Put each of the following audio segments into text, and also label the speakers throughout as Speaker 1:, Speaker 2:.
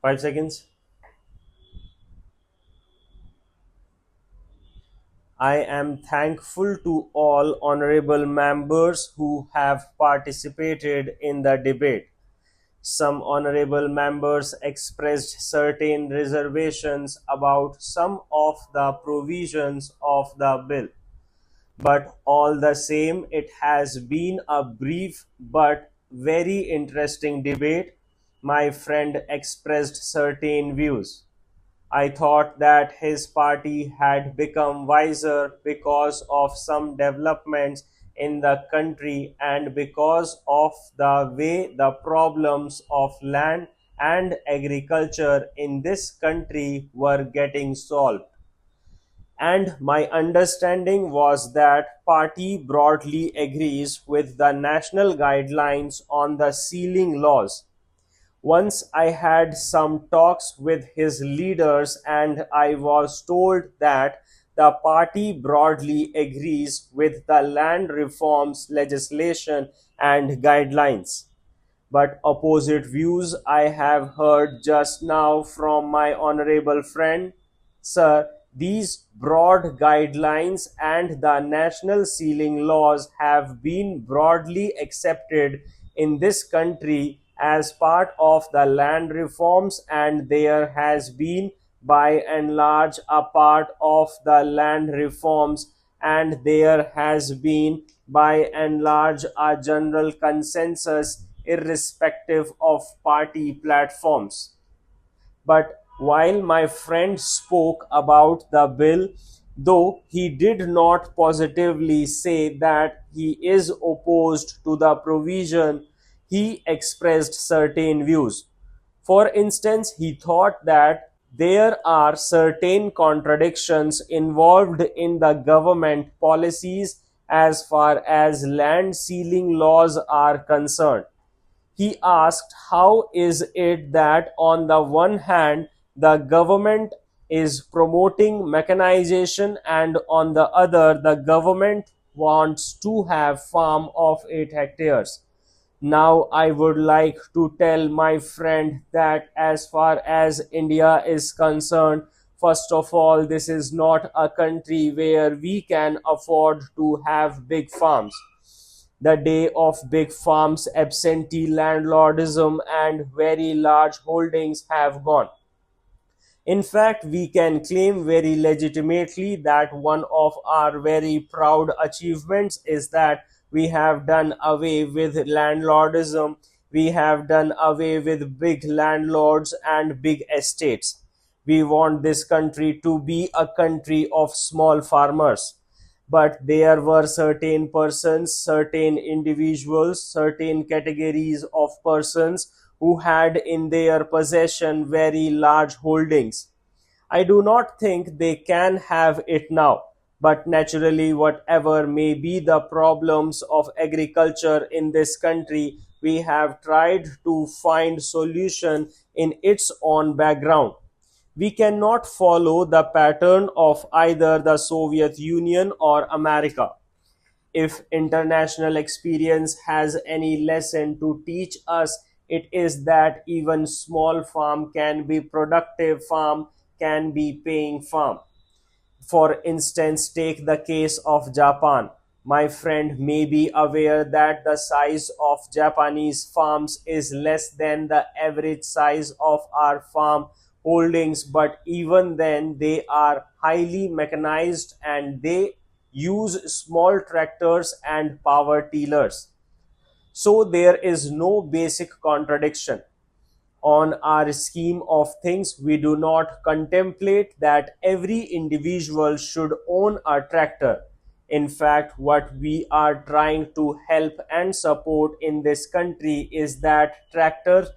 Speaker 1: 5 seconds. I am thankful to all honorable members who have participated in the debate. Some honorable members expressed certain reservations about some of the provisions of the bill. But all the same, it has been a brief but very interesting debate. My friend expressed certain views. I thought that his party had become wiser because of some developments in the country and because of the way the problems of land and agriculture in this country were getting solved. And my understanding was that party broadly agrees with the national guidelines on the sealing laws. Once I had some talks with his leaders and I was told that the party broadly agrees with the land reforms legislation and guidelines. But opposite views I have heard just now from my honorable friend. Sir, these broad guidelines and the national sealing laws have been broadly accepted in this country as part of the land reforms, and there has been by and large a part of the land reforms, and there has been by and large a general consensus irrespective of party platforms. But while my friend spoke about the bill, though he did not positively say that he is opposed to the provision, he expressed certain views. For instance, he thought that there are certain contradictions involved in the government policies as far as land sealing laws are concerned. He asked, how is it that on the one hand the government is promoting mechanization and on the other the government wants to have farm of 8 hectares? Now I would like to tell my friend that as far as India is concerned, first of all, this is not a country where we can afford to have big farms. The day of big farms, absentee landlordism, and very large holdings have gone. In fact, we can claim very legitimately that one of our very proud achievements is that we have done away with landlordism. We have done away with big landlords and big estates. We want this country to be a country of small farmers. But there were certain persons, certain individuals, certain categories of persons who had in their possession very large holdings. I do not think they can have it now. But naturally, whatever may be the problems of agriculture in this country, we have tried to find solution in its own background. We cannot follow the pattern of either the Soviet Union or America. If international experience has any lesson to teach us, it is that even small farm can be productive farm, can be paying farm. For instance, take the case of Japan. My friend may be aware that the size of Japanese farms is less than the average size of our farm holdings, but even then they are highly mechanized and they use small tractors and power tillers. So there is no basic contradiction. On our scheme of things, we do not contemplate that every individual should own a tractor. In fact, what we are trying to help and support in this country is that tractors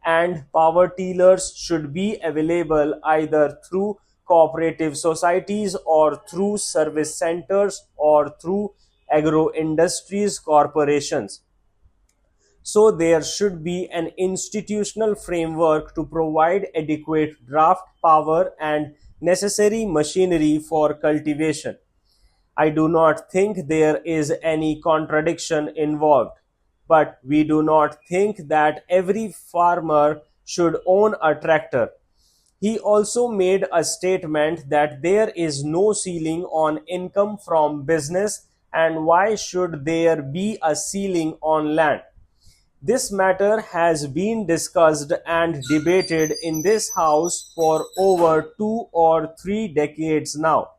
Speaker 1: and power tillers should be available either through cooperative societies or through service centers or through agro industries corporations. So there should be an institutional framework to provide adequate draft power and necessary machinery for cultivation. I do not think there is any contradiction involved, but we do not think that every farmer should own a tractor. He also made a statement that there is no ceiling on income from business, and why should there be a ceiling on land? This matter has been discussed and debated in this House for over 2 or 3 decades now.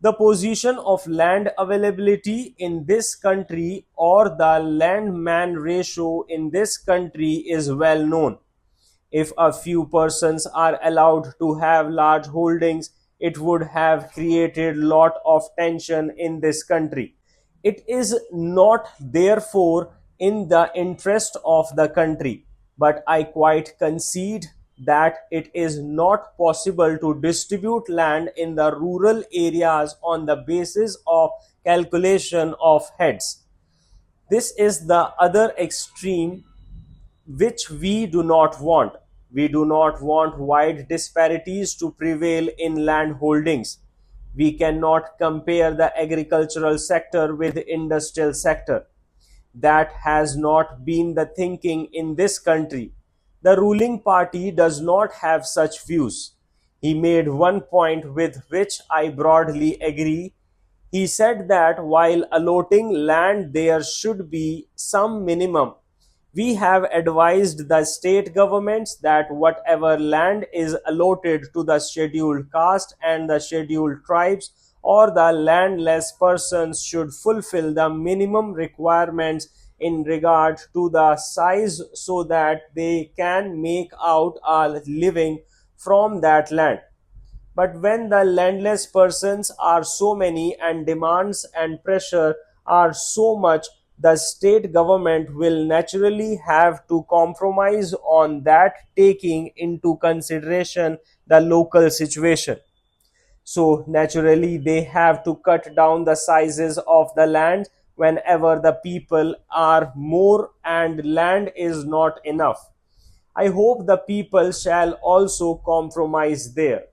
Speaker 1: The position of land availability in this country or the land man ratio in this country is well known. If a few persons are allowed to have large holdings, it would have created lot of tension in this country. It is not therefore in the interest of the country, but I quite concede that it is not possible to distribute land in the rural areas on the basis of calculation of heads. This is the other extreme which we do not want. We do not want wide disparities to prevail in land holdings. We cannot compare the agricultural sector with the industrial sector. That has not been the thinking in this country. The ruling party does not have such views. He made one point with which I broadly agree. He said that while allotting land, there should be some minimum. We have advised the state governments that whatever land is allotted to the scheduled caste and the scheduled tribes or the landless persons should fulfill the minimum requirements in regard to the size so that they can make out a living from that land. But when the landless persons are so many and demands and pressure are so much, the state government will naturally have to compromise on that, taking into consideration the local situation. So naturally they have to cut down the sizes of the land whenever the people are more and land is not enough. I hope the people shall also compromise there.